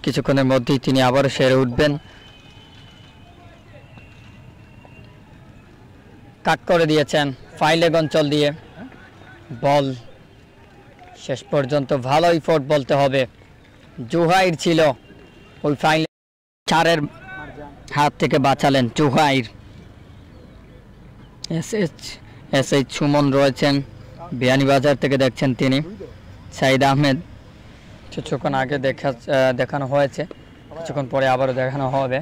কিছুক্ষণের মধ্যেই তিনি আবারও সেরে উঠবেন। কাট করে দিয়েছেন 5 লেগ অঞ্চল দিয়ে। বল শেষ পর্যন্ত ভালোই ফোর্ট বলতে হবে। জুহাইর ছিল ওই ফাইনাল 4-এর হাত থেকে বাঁচালেন জুহাইর। এস এইচ সুমন রয়েছেন, বিয়ানীবাজার থেকে দেখছেন তিনি। সাইদ আহমেদ কিছুক্ষণ আগে দেখানো হয়েছে, কিছুক্ষণ পরে আবারও দেখানো হবে।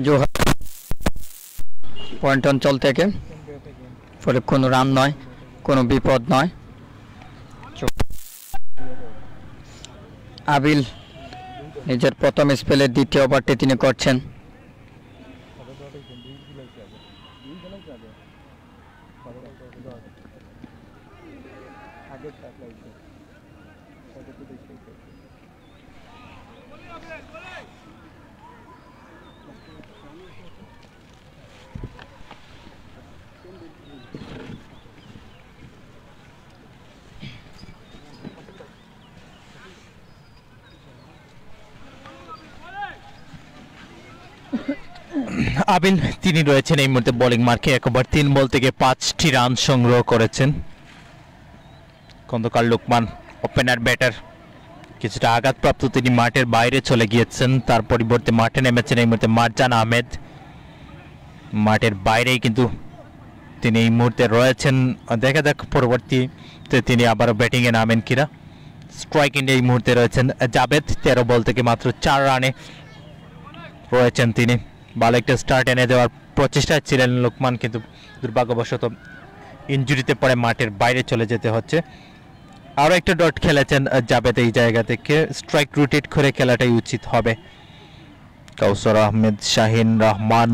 জুহাইর পয়েন্ট অঞ্চল থেকে, ফলে কোনো রান নয়, কোনো বিপদ নয়। আবিল নিজের প্রথম স্পেলের দ্বিতীয় ওভারটি তিনি করছেন। আবিল তিনি রয়েছেন এই মুহূর্তে বোলিং মার্কে। 1 ওভার 3 বল থেকে 5টি রান সংগ্রহ করেছেন। খন্দকার লোকমান ওপেনার ব্যাটার, কিছুটা আঘাতপ্রাপ্ত, তিনি মাঠের বাইরে চলে গিয়েছেন। তার পরিবর্তে মাঠে নেমেছেন এই মুহূর্তে মারজান আহমেদ। মাঠের বাইরেই কিন্তু তিনি এই মুহূর্তে রয়েছেন। দেখা যাক পরবর্তীতে তিনি আবারও ব্যাটিংয়ে নামেন কিনা। স্ট্রাইক ইন্ডে এই মুহূর্তে রয়েছেন জাবেদ। 13 বল থেকে মাত্র 4 রানে রয়েছেন তিনি। ভালো একটা স্টার্ট এনে দেওয়ার প্রচেষ্টায় ছিলেন লোকমান, কিন্তু দুর্ভাগ্যবশত ইনজুরিতে পরে মাঠের বাইরে চলে যেতে হচ্ছে। আরও একটা ডট খেলেছেন জাবেদ এই জায়গা থেকে। স্ট্রাইক রোটেট করে খেলাটাই উচিত হবে। কাউসার আহমেদ, শাহিন রহমান,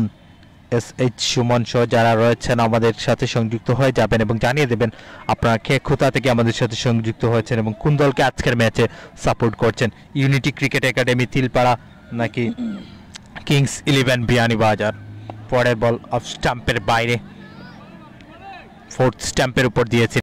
এস এইচ সুমন সহ যারা রয়েছেন আমাদের সাথে সংযুক্ত হয়ে যাবেন এবং জানিয়ে দেবেন আপনারা কে কোথা থেকে আমাদের সাথে সংযুক্ত হয়েছেন এবং কোন দলকে আজকের ম্যাচে সাপোর্ট করছেন। ইউনিটি ক্রিকেট একাডেমি তিলপাড়া নাকি কিংস 11 বিয়ানীবাজার। পরের বল অফ স্টাম্পের বাইরে, 4th স্টাম্পের উপর দিয়েছে।